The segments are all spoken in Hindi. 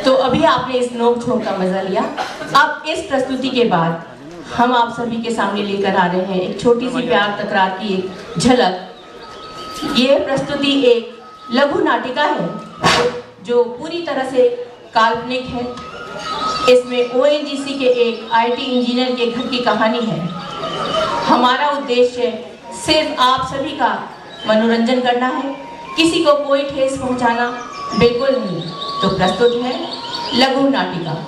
तो अभी आपने इस नोक झोंक का मजा लिया। अब इस प्रस्तुति के बाद हम आप सभी के सामने लेकर आ रहे हैं एक छोटी सी प्यार तकरार की एक झलक। ये प्रस्तुति एक लघु नाटिका है जो पूरी तरह से काल्पनिक है। इसमें ओएनजीसी के एक आईटी इंजीनियर के घर की कहानी है। हमारा उद्देश्य सिर्फ आप सभी का मनोरंजन करना है, किसी को कोई ठेस पहुंचाना बिल्कुल नहीं। तो प्रस्तुत है लघु नाटिका।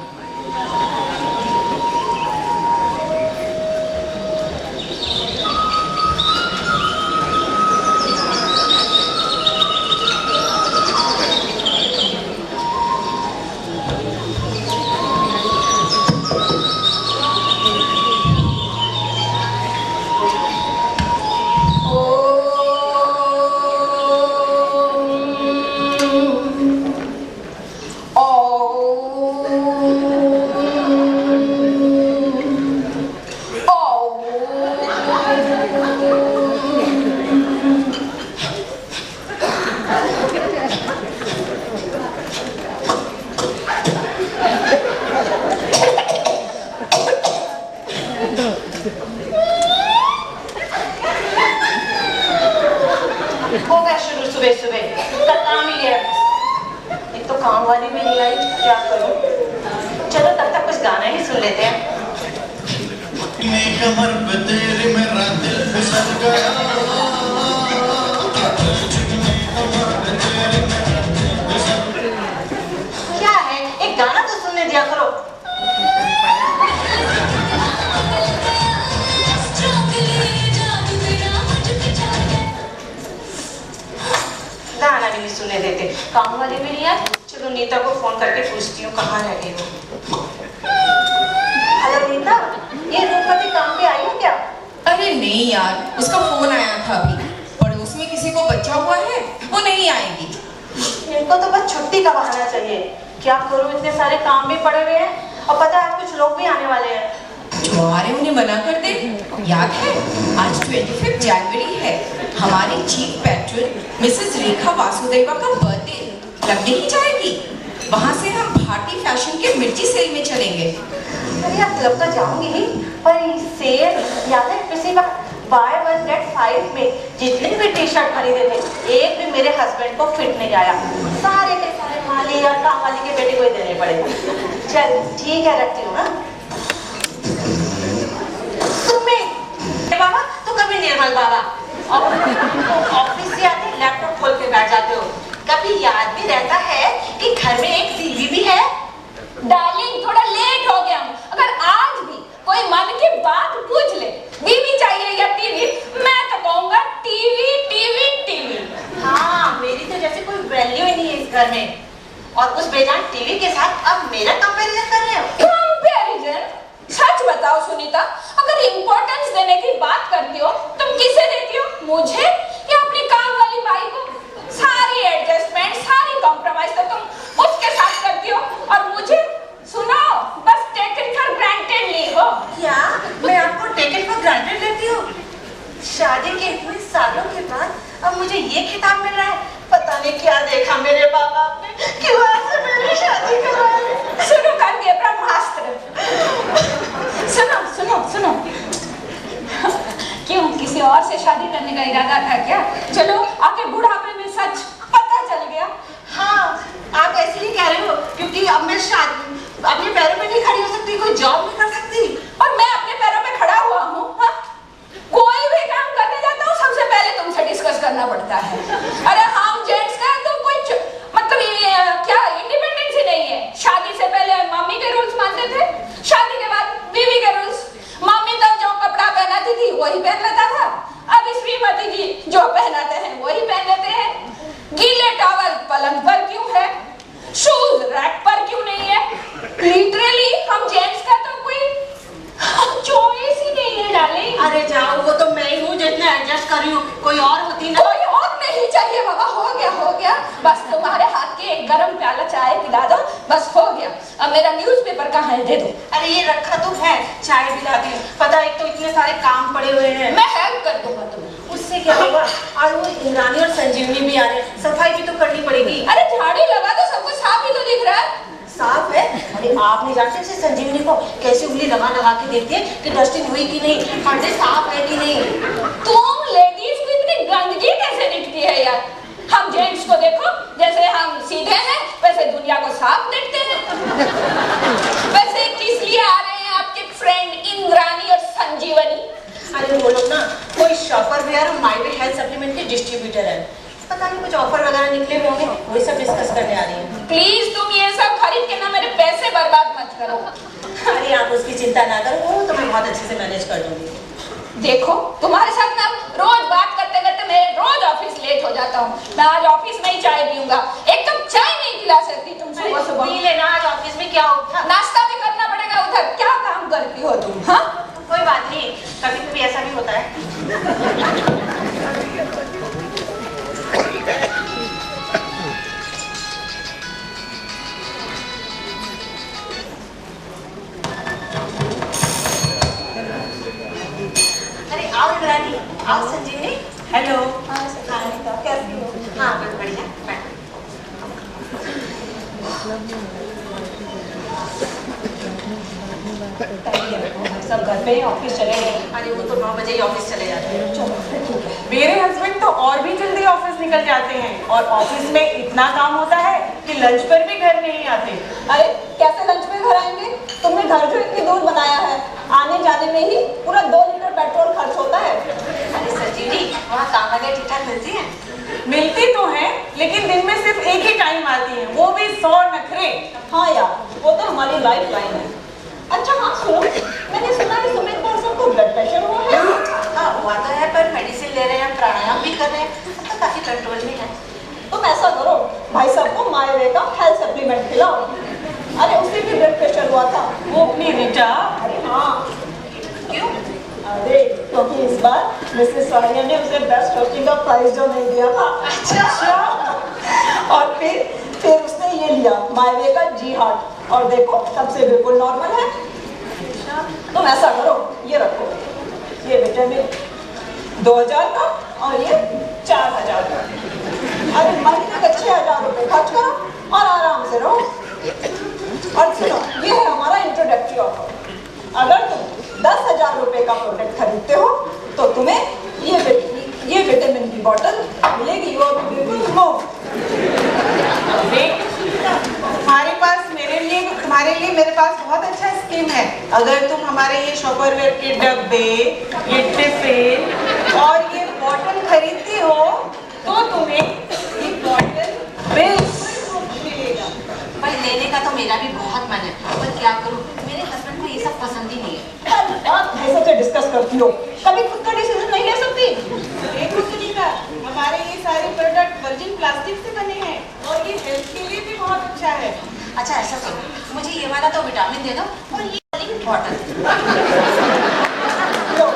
हो गया शुरू सुबह सुबह का काम ही है। एक तो काम वाली भी नहीं आई, क्या करूं? चलो तब तक कुछ गाना ही सुन लेते हैं। कमर पे तेरे मेरा दिल फिसल गया। क्या है, एक गाना तो सुनने दिया करो। गाना भी नहीं सुनने देते, काम वाले भी नहीं आए। चलो नीता को फोन करके पूछती हूँ कहाँ है वो। हेलो नीता, ये रूपमती काम पे आई है क्या? अरे नहीं यार, उसका फोन आया था अभी। पड़ोस में किसी को बच्चा हुआ है, वो नहीं आएगी। इनको तो बस छुट्टी का बहाना चाहिए। क्या करूँ, इतने सारे काम भी पड़े हुए हैं और पता है आज कुछ लोग भी आने वाले हैं। जो आ रहे उन्हें मना कर दे। याद है आज 25 जनवरी है, हमारी चीफ पैट्रन मिसेस रेखा वासुदेवा का बर्थडे। लगने ही जाएगी। वहाँ से हम भारतीय फैशन के मिर्ची सेल में चलेंगे। अरे यार क्लब तो जाऊंगी ही, पर सेल याद है पिछली बार buy 1 get 5 में जितने भी टी शर्ट खरीदे थे एक भी मेरे हस्बैंड को फिट नहीं आया। सारे के सारे माली या काम वाली के बेटे को ही देने पड़े। चल ठीक है, रखती हूँ। बाबा तो कभी निर्मल बाबा ऑफिस से आते लैपटॉप खोल के बैठ जाते हो। कभी याद भी रहता है कि घर में एक टीवी भी है। डार्लिंग थोड़ा लेट हो गया हूँ। अगर आज भी कोई मन की बात पूछ ले, बीवी चाहिए या टीवी, मैं तो कहूँगा टीवी टीवी टीवी। हाँ, मेरी तो जैसे कोई वैल्यू ही नहीं है इस घर में। और उस बेजान टीवी के साथ अब मेरा कंपैरिजन कर रहे हो। कंपैरिजन? सच बताओ सुनीता, अगर इम्पोर्टेंस देने की बात करती हो तुम किसे देती हो, मुझे या अपनी काम वाली बाई को? सारी एडजस्टमेंट, सारी कॉम्प्रोमाइज तो तुम उसके साथ करती हो और मुझे सुनो बस टेकन फॉर ग्रांटेड ली हो। क्या मैं आपको टेकन फॉर ग्रांटेड लेती हूँ? शादी के इतने सालों के बाद अब मुझे ये खिताब मिल रहा है। पता नहीं क्या देखा मेरे बाप बाप ने, क्यों ऐसे मेरी शादी करवाई। शुरू कर दिया ब्रह्मास्त्र। सुनो सुनो सुनो, क्यों किसी और से शादी करने का इरादा था क्या? चलो आके बुढ़ापे में सच पता चल गया। हाँ, आप ऐसे ही कह रहे हो क्योंकि अब मैं शादी अपने पैरों पे नहीं खड़ी हो सकती, कोई जॉब नहीं कर सकती। और मैं अपने पैरों पे खड़ा हुआ हूँ। कोई भी काम करने जाता हूँ सबसे पहले तुमसे डिस्कस करना पड़ता है। अरे हम जेंट्स का तो कोई मतलब ये क्या इंडिपेंडेंस ही नहीं है। शादी से पहले मम्मी के रूल्स मानते थे, शादी के बाद बीवी के रूल्स। मम्मी तो जो कपड़ा पहनाती थी वही पहन लेता था, अब श्रीमती जी जो पहनाते हैं वही पहन लेते हैं। गीले टॉवल पलंग पर क्यों है, शूज रैक पर क्यों नहीं है? लिटरली हम जेंट्स का तो कोई चॉइस ही नहीं है डार्लिंग। अरे जाओ, वो तो मैं ही हूँ जो इतना एडजस्ट कर रही हूँ, कोई और होती ना। कोई और नहीं चाहिए बाबा, हो गया बस। तुम्हारे हाथ के एक गरम प्याला चाय पिला दो, बस हो गया। अब मेरा न्यूज़पेपर कहाँ है, दे दो। अरे ये रखा तो है, चाय पिला दी। पता है, एक तो इतने सारे काम पड़े हुए हैं। मैं हेल्प कर दूंगा तुम्हें। उससे क्या होगा? आज वो इंद्रानी और संजीवनी भी आ रहे हैं, सफाई भी तो करनी पड़ेगी। अरे झाड़ू लगा दो, सब कुछ साफ ही तो दिख रहा है। साफ है। अरे आप नहीं जानते इसे संजीवनी को कैसे उंगली लगा लगा के देखती है कि डस्टिंग हुई कि नहीं, पर्दे साफ है कि नहीं। तुम लेडीज को इतनी गंदगी कैसे दिखती है यार? हम जेंट्स को देखो, जैसे हम सीधे हैं वैसे दुनिया को साफ देखते हैं। वैसे किस लिए आ रहे हैं आपके फ्रेंड इंद्रानी और संजीवनी? अरे वो लोग ना कोई शॉपर वेयर और माई वे हेल्थ सप्लीमेंट के डिस्ट्रीब्यूटर है, पता नहीं कुछ ऑफर वगैरह निकले हुए होंगे, वही सब डिस्कस करने आ रही हैं। प्लीज तुम ये सब खरीद के ना मेरे पैसे बर्बाद मत करो। अरे आप उसकी चिंता ना करो, वो तो मैं बहुत अच्छे से मैनेज कर दूंगी। देखो तुम्हारे साथ ना रोज बात करते करते मैं रोज ऑफिस लेट हो जाता हूँ। मैं आज ऑफिस में ही चाय पीऊंगा, एक कप चाय नहीं पिला सकती तुम सुबह सुबह। पी लेना, आज ऑफिस में क्या होता, नाश्ता भी करना पड़ेगा उधर। क्या काम करती हो तुम? हाँ कोई बात नहीं, कभी कभी ऐसा भी होता है। अरे आओ इंद्रानी, आओ संजीवनी। हेलो। हाँ कैसी हो? हाँ बस बढ़िया, बैठो। सब घर पे ही ऑफिस चले गए। अरे वो तो 9 बजे ही ऑफिस चले जाते हैं। मेरे हस्बैंड तो और भी जल्दी ऑफिस निकल जाते हैं और ऑफिस में इतना काम होता है कि लंच पर भी घर नहीं आते। अरे कैसे लंच में घर आएंगे? तुमने घर जो इतनी दूर बनाया है, आने जाने में ही पूरा 2 लीटर पेट्रोल खर्च होता है। अरे संजीवनी, वहाँ काम वगैरह ठीक ठाक मिलती है? मिलती तो है लेकिन दिन में सिर्फ एक ही टाइम आती है, वो भी 100 नखरे। हाँ यार, वो तो हमारी लाइफ लाइन है। अच्छा हाँ सुनो, मैंने सुना है सुमित भाई को ब्लड प्रेशर हुआ है। हाँ हुआ तो है, पर मेडिसिन ले रहे हैं, प्राणायाम भी कर रहे हैं, तो काफी कंट्रोल में है। तुम ऐसा करो, भाई साहब को माय वे का हेल्थ सप्लीमेंट खिलाओ। अरे उसे भी ब्लड प्रेशर हुआ था। वो अपनी रीटा। अरे हाँ, क्यों? अरे क्योंकि इस बार मिसेस सोनिया ने उसे बेस्ट हॉस्टिंग का प्राइज जो नहीं दिया था। अच्छा। और फिर उसने ये लिया माय वे का जी हार्ट, और देखो तब से बिल्कुल नॉर्मल है। तुम ऐसा करो, ये रखो, ये विटामिन 2000 का और ये 4000 का। अरे महीने के 6000 रुपए खर्च करो और आराम से रहो। और सुनो, ये है हमारा इंट्रोडक्टरी ऑफर। अगर तुम 10,000 रुपए का प्रोडक्ट खरीदते हो तो तुम्हें ये विटामिन की बोतल मिलेगी, वो भी बिल्कुल मुफ्त। तुम्हारे लिए मेरे पास बहुत अच्छा स्कीम है। अगर तुम हमारे ये शॉपरवेयर के डब्बे, ये टिफिन और ये बॉटल खरीदती हो तो तुम्हें ये बॉटल बिल्कुल मिलेगा। पर लेने का तो मेरा भी बहुत मन है, पर क्या करूं, मेरे हस्बैंड को ये सब पसंद ही नहीं है। आप भाई साहब से डिस्कस करती हो, कभी खुद का डिसीजन नहीं ले सकती। एक सुनीता, हमारे ये सारे प्रोडक्ट वर्जिन प्लास्टिक से बने हैं और ये हेल्थ के लिए भी बहुत अच्छा है। अच्छा ऐसा करो, मुझे ये वाला तो विटामिन दे दो और ये वाली बॉटल। लो,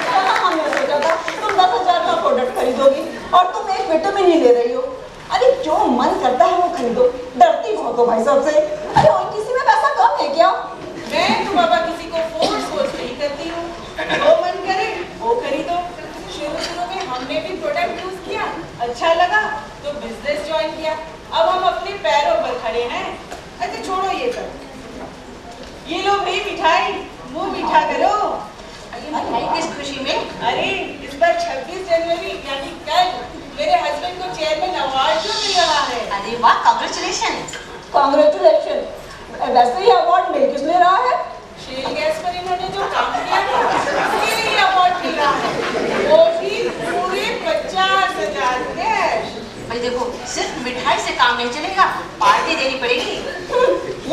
कहाँ हमने सोचा था तुम 10,000 का प्रोडक्ट खरीदोगी और तुम एक विटामिन ही ले रही हो। अरे जो मन करता है वो खरीदो, डरती बहुत हो भाई साहब से। अरे और किसी में पैसा कम है क्या? मैं तो बाबा किसी को फोर्स नहीं करती हूँ, वो मन करे वो खरीदो। शुरू में हमने भी प्रोडक्ट यूज किया, अच्छा लगा तो बिजनेस ज्वाइन किया, अब हम अपने पैरों पर खड़े हैं। अच्छा छोड़ो ये सब, ये लो भाई मिठाई, मुंह मीठा करो। मिठाई किस खुशी में? अरे इस बार 26 जनवरी यानी कल मेरे हस्बैंड को चेयरमैन अवार्ड जो मिल रहा है। अरे वाह, कांग्रेचुलेशन। कांग्रेचुलेशन। वैसे ही अवार्ड मिल किस ले रहा है? शेल गैस पर इन्होंने जो काम किया था उसके लिए अवार्ड मिल रहा है, वो भी पूरे 50,000 कैश। भाई देखो, सिर्फ मिठाई से काम नहीं चलेगा, पार्टी देनी पड़ेगी।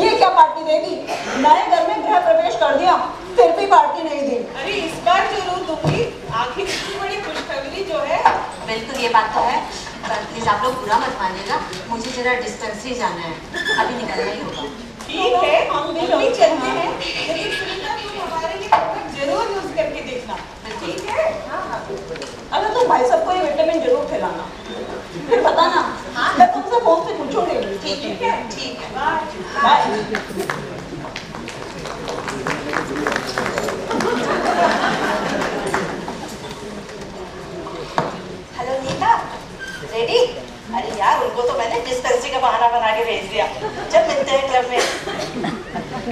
ये क्या पार्टी देगी? नए घर में गृह प्रवेश कर दिया, फिर भी पार्टी नहीं दी। अरे इस बार जरूर दूंगी, आखिर इतनी बड़ी खुशखबरी जो है। बिल्कुल ये बात तो है, पर प्लीज आप लोग बुरा मत मानिएगा, मुझे जरा डिस्पेंसरी जाना है, अभी निकलना ही होगा। ठीक है, हम भी चलते हैं, लेकिन सुनीता तुम हमारे लिए प्रोडक्ट जरूर यूज करके देखना, ठीक है? अगर तुम भाई साहब को ये विटामिन जरूर खिलाना, फिर बताना। हाँ, मैं तुमसे फोन से पूछूंगी। ठीक है, ठीक है, bye. Bye. Hello Neeta, ready? अरे यार, उनको तो मैंने डिस्पेंसरी का बहाना बना के भेज दिया, जब मिलते हैं क्लब में। बज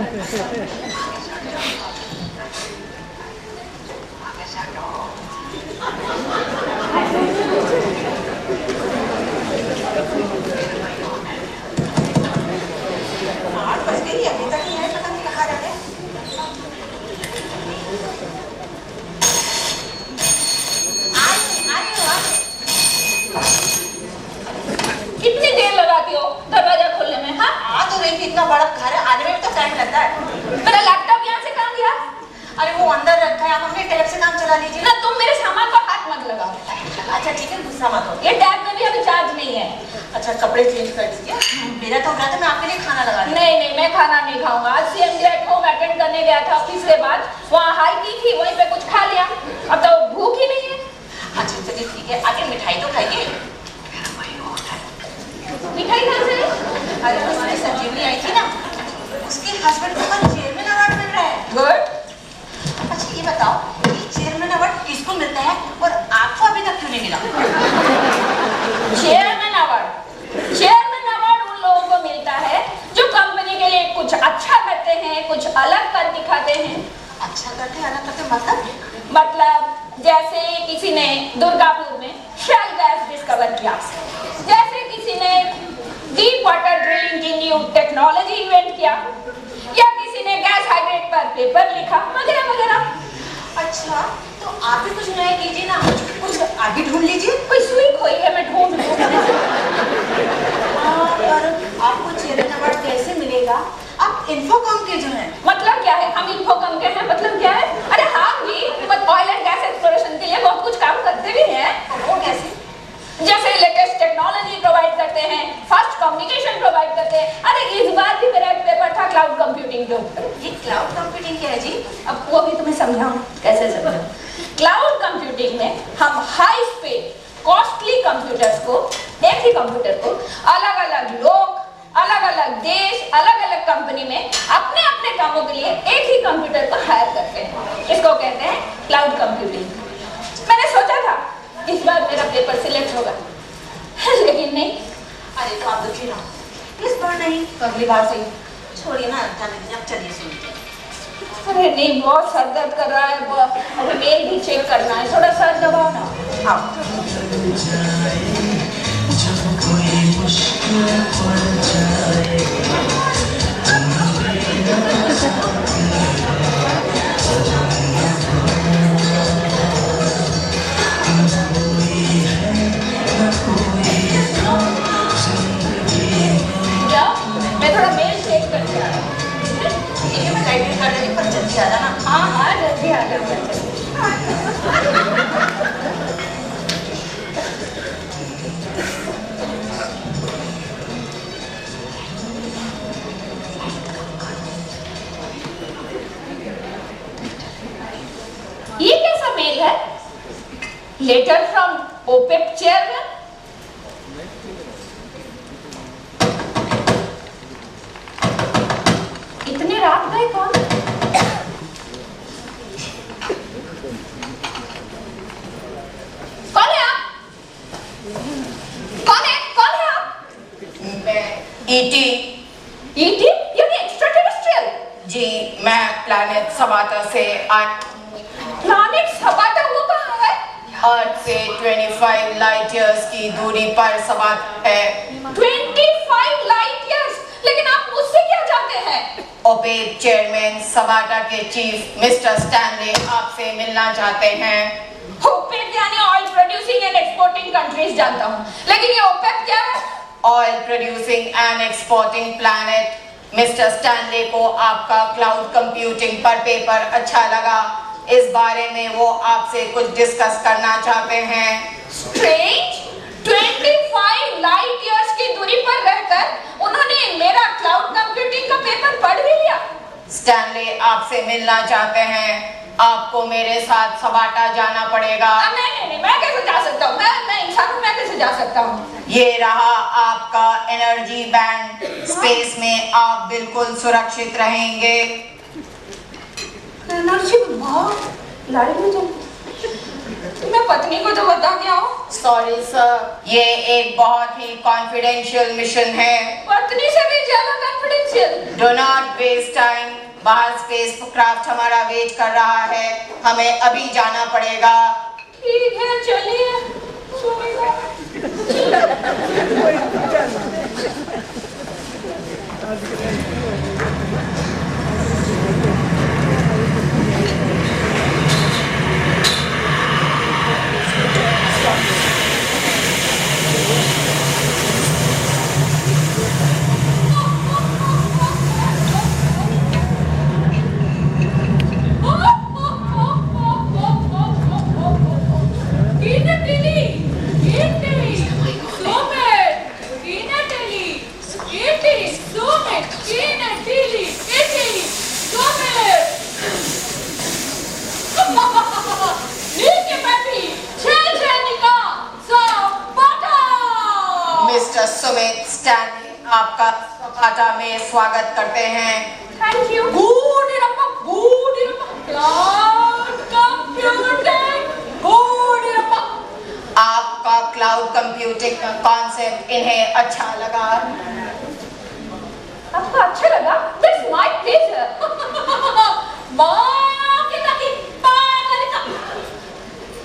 गई, अभी तक नहीं आए, पता नहीं कहाँ रह गए। कितनी देर लगाती हो दरवाजा खोलने में? हाँ, आ तो रही थी, इतना बड़ा घर है, आने में भी तो टाइम लगता है। मेरा लैपटॉप यहाँ से कहाँ गया? अरे वो अंदर रखा है, आप अपने टैब से काम चला लीजिए ना, तुम मेरे सामान को हाथ मत लगाओ। अच्छा ठीक है, गुस्सा मत हो। ये टैब में भी अभी चार्ज नहीं है। अच्छा कपड़े चेंज कर दीजिए, मेरा तो हो रहा था, मैं आपके लिए खाना लगा रही नहीं नहीं, मैं खाना नहीं खाऊंगा। आज CMD एट होम अटेंड करने गया था ऑफिस के बाद, वहाँ हाई की थी, वहीं पे कुछ खा लिया, अब तो भूख ही नहीं है। हूँ। अच्छा चलिए ठीक है, आगे मिठाई तो खाइए। मिठाई कहाँ से? अरे हमारी संजीवनी आई थी ना, उसके हस्बैंड को कल चेयरमैन अवार्ड मिल रहा है। गुड। अच्छा ये बताओ, ये चेयरमैन अवार्ड किसको मिलता है और आपको अभी तक क्यों नहीं मिला? चेयरमैन अवार्ड उन लोगों को मिलता है जो कंपनी के लिए कुछ अच्छा करते हैं, कुछ अलग कर दिखाते हैं। अच्छा करते अलग करते मतलब जैसे किसी ने दुर्गापुर में शेल गैस डिस्कवर किया, जैसे किसी ने डीप वाटर ड्रिलिंग की न्यू टेक्नोलॉजी इन्वेंट किया, या किसी ने गैस हाइड्रेट पर पेपर लिखा, वगैरह वगैरह। अच्छा तो आप भी कुछ नया कीजिए ना, कुछ आगे ढूंढ लीजिए। कोई सुई खोई है, मैं ढूंढ लूं। और आपको चेयरमैन अवार्ड कैसे मिलेगा? आप इन्फोकॉम के जो हैं। मतलब क्या है? हम इन्फोकॉम के हैं, मतलब क्या है? अरे हाँ जी, ऑयल एंड गैस एक्सप्लोरेशन के लिए बहुत कुछ काम करते भी हैं। वो कैसे? जैसे लेटेस्ट टेक्नोलॉजी प्रोवाइड करते हैं, फास्ट कम्युनिकेशन प्रोवाइड करते हैं। अरे इस बार भी मेरा एक पेपर था क्लाउड कंप्यूटिंग के ऊपर। ये क्लाउड कंप्यूटिंग क्या है जी? अब वो भी तुम्हें समझाऊं, कैसे समझाऊं? क्लाउड कंप्यूटिंग में हम हाई स्पीड कॉस्टली कंप्यूटर्स को, एक ही कंप्यूटर को अलग अलग लोग, अलग अलग देश, अलग अलग कंपनी में अपने अपने कामों के लिए एक ही कंप्यूटर को हायर करते हैं। इसको कहते हैं क्लाउड कंप्यूटिंग। मैंने सोचा था इस बार मेरा पेपर सिलेक्ट होगा, लेकिन नहीं। अरे तो आप दुखी रहो, इस बार नहीं तो अगली बार से। छोड़िए ना, जाने दीजिए, अब चलिए सुनिए। अरे नहीं, बहुत सर दर्द कर रहा है, अभी मेल भी चेक करना है, थोड़ा सर दबाओ ना। मैं थोड़ा मेल चेक करके आ रहा हूँ। ठीक है, मैं गाइड कर रही हूँ, पर जल्दी आ जाना। हाँ हाँ, जल्दी आ जाओ। ये कैसा मेल है? Letter from OPEC chairman. इतने रात गए कौन? कौन है आप? कौन है? कौन है आप? मैं ईटी। ईटी यानी एक्स्ट्राटेरेस्ट्रियल? जी, मैं प्लैनेट सबाता से प्लैनेट सबाता वो कहाँ है? अर्थ से 25 लाइट ईयर्स की दूरी पर सबाता है। 25 लाइट ईयर्स? लेकिन आप मुझसे क्या चाहते हैं? ओपेक चेयरमैन सबाटा के चीफ मिस्टर स्टैनले आपसे मिलना चाहते हैं। ओपेक यानी oil producing and exporting countries जानता हूँ, लेकिन ये ओपेक क्या है? Oil producing and exporting planet. Mister Stanley को आपका क्लाउड कंप्यूटिंग पर पेपर अच्छा लगा, इस बारे में वो आपसे कुछ डिस्कस करना चाहते हैं। स्ट्रेंज, 25 लाइट ईयर्स की दूरी पर रहकर उन्होंने मेरा क्लाउड कंप्यूटिंग का पेपर पढ़ भी लिया। स्टैनले आपसे मिलना चाहते हैं, आपको मेरे साथ सबाटा जाना पड़ेगा। नहीं, मैं कैसे जा सकता हूँ? मैं इंसान हूँ, मैं कैसे जा सकता हूँ? ये रहा आपका एनर्जी बैंड, स्पेस में आप बिल्कुल सुरक्षित रहेंगे। एनर्जी बहुत लाइट में चल। मैं पत्नी को तो बता के आओ। सॉरी सर, ये एक बहुत ही कॉन्फिडेंशियल मिशन है। पत्नी से भी ज्यादा confidential. Do not waste time. बाहर स्पेस क्राफ्ट हमारा वेट कर रहा है, हमें अभी जाना पड़ेगा। ठीक है, चलिए। मिस्टर सुमित स्टैनली, आपका सपाटा में स्वागत करते हैं। Thank you. Good enough, good enough. Cloud computing, good enough. आपका क्लाउड कंप्यूटिंग का कॉन्सेप्ट इन्हें अच्छा लगा। आपको अच्छा लगा? That's my pleasure.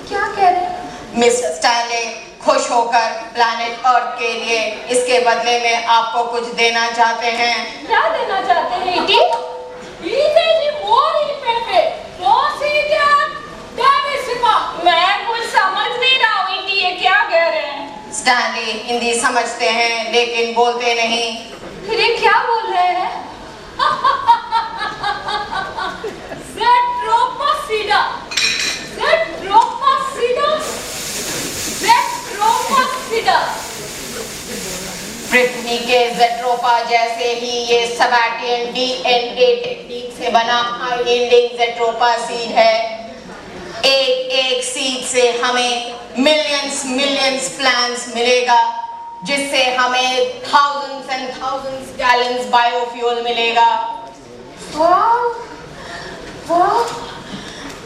क्या कह रहे हैं? मिस्टर स्टैनली खुश होकर प्लैनेट अर्थ के लिए इसके बदले में आपको कुछ देना चाहते हैं। क्या देना चाहते हैं इटी? इटे जी मोर इम्पेक्टेड। मैं कुछ समझ नहीं रहा हूँ इटी, ये क्या कह रहे हैं? स्टैनली हिंदी समझते हैं लेकिन बोलते नहीं। फिर ये क्या बोल रहे हैं? Zetropacida. Zetropacida. Zetropacida. पृथ्वी के जेट्रोपा जैसे ही ये सबैटियन डीएनए टेक्निक से बना हाई-एंडिंग जेट्रोपा सीड है। एक एक सीड से हमें मिलियंस प्लांट्स मिलेगा, जिससे हमें thousands and thousands gallons biofuel मिलेगा। Wow, wow,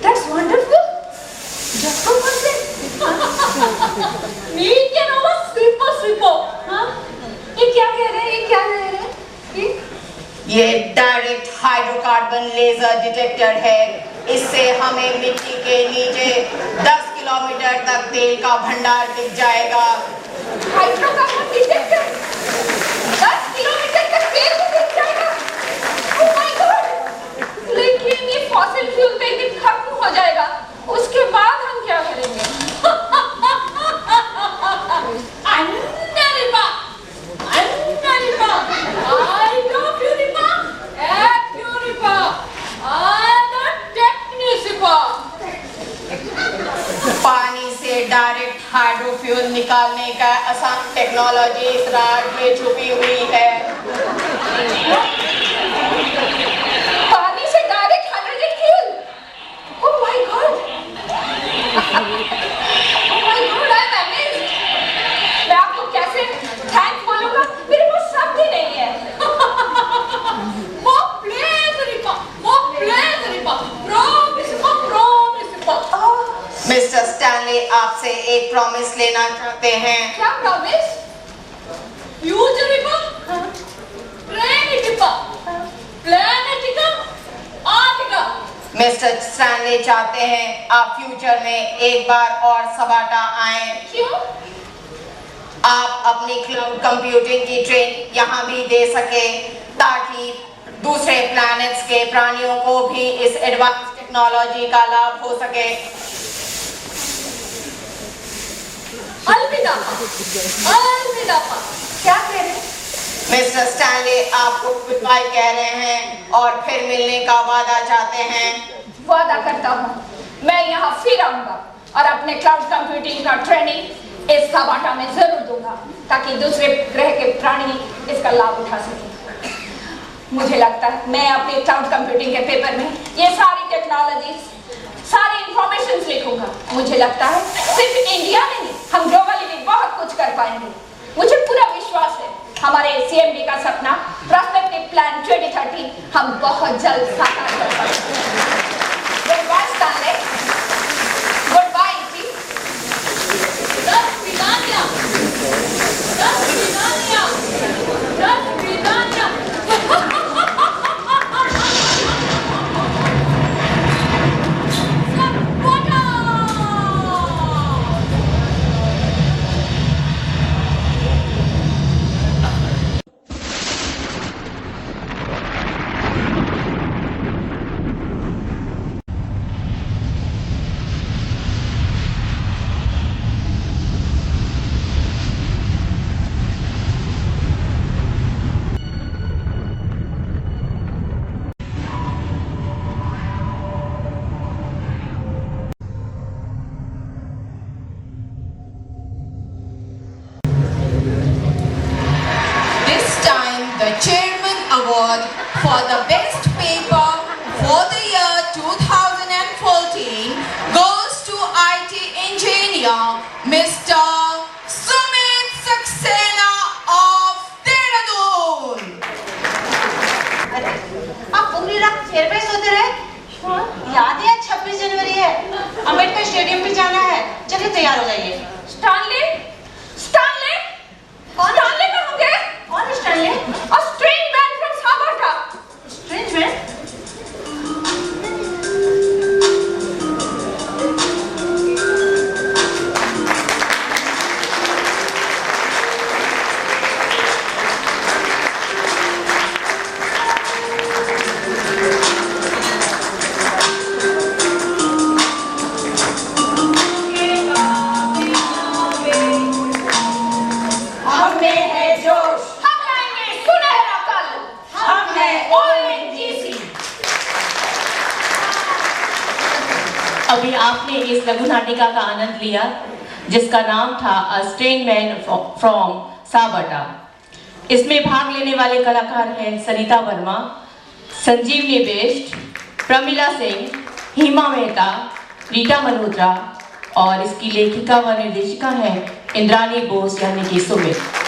that's wonderful. Zetropacida. Need to know what super. हाँ? ये क्या कह रहे हैं? ये क्या कह रहे हैं? ये डायरेक्ट हाइड्रोकार्बन लेजर डिटेक्टर है। इससे हमें मिट्टी के नीचे 10 किलोमीटर तक तेल का भंडार दिख जाएगा। हाइड्रोकार्बन डिटेक्टर 10 किलोमीटर तक तेल को दिख जाएगा। Oh my God! लेकिन ये फॉसिल फ्यूल पे एक दिन खत्म हो जाएगा, उसके बाद हम क्या करेंगे? I love you, Ripa. At you, Ripa. I'm a technicipa. पानी से डायरेक्ट हाइड्रोफ्यूल निकालने का आसान टेक्नोलॉजी इस राड में छुपी हुई है। पानी से direct hydrogen fuel. Oh my God. Oh my God, I'm amazed. मैं आपको कैसे थैंक बोलूँगा? मेरे पास शब्द ही नहीं है। मिस्टर स्टैनली आपसे एक प्रॉमिस लेना चाहते हैं। क्या प्रॉमिस? फ्यूचरिपा, प्लैनेटिपा, प्लैनेटिका, आर्टिका। मिस्टर स्टैनली चाहते हैं आप फ्यूचर में एक बार और सबाटा आएं। क्यों? आप अपनी क्लाउड कंप्यूटिंग की ट्रेनिंग यहाँ भी दे सके, ताकि दूसरे प्लैनेट्स के प्राणियों को भी इस एडवांस टेक्नोलॉजी का लाभ हो सके। अलविदा, अलविदा। क्या कह रहे हैं? मिस्टर स्टैनली आपको गुड बाय कह रहे हैं और फिर मिलने का वादा चाहते हैं। वादा करता हूँ मैं यहाँ फिर आऊंगा और अपने क्लाउड कंप्यूटिंग का ट्रेनिंग इस सबाटा में जरूर दूंगा, ताकि दूसरे ग्रह के प्राणी इसका लाभ उठा सकें। मुझे लगता है मैं अपने क्लाउड कंप्यूटिंग के पेपर में ये सारी टेक्नोलॉजीज, सारी इंफॉर्मेशन लिखूंगा। मुझे लगता है सिर्फ इंडिया में नहीं, हम ग्लोबली भी बहुत कुछ कर पाएंगे। मुझे पूरा विश्वास है हमारे सीएमडी का सपना प्रोस्पेक्टिव प्लान 2030 हम बहुत जल्द साकार कर पाएंगे। Goodbye Stanley, goodbye इटी। for the best paper for the year 2014 goes to IT engineer Mr. Sumit Saxena of Dehradun. अरे आप पूरी रात चेयर पे सोते रहे? याद है 26 जनवरी है, अंबेडकर स्टेडियम पे जाना है, चलिए तैयार हो जाइए। स्टानले स्टानले कौन? स्टानले कहाँ गए? कौन है Stanley? A strange man from Sabarta. Strange man? हमें है जोश, हम लाएंगे सुनहरा कल। हम है ONGC। अभी आपने इस लघु नाटिका का आनंद लिया जिसका नाम था अ स्ट्रेंज मैन फ्रॉम साबरटा। इसमें भाग लेने वाले कलाकार हैं सरिता वर्मा, संजीवनी बेस्ट, प्रमिला सिंह, हिमा मेहता, रीटा मल्होत्रा और इसकी लेखिका व निर्देशिका हैं इंद्रानी बोस यानी कि सुमित।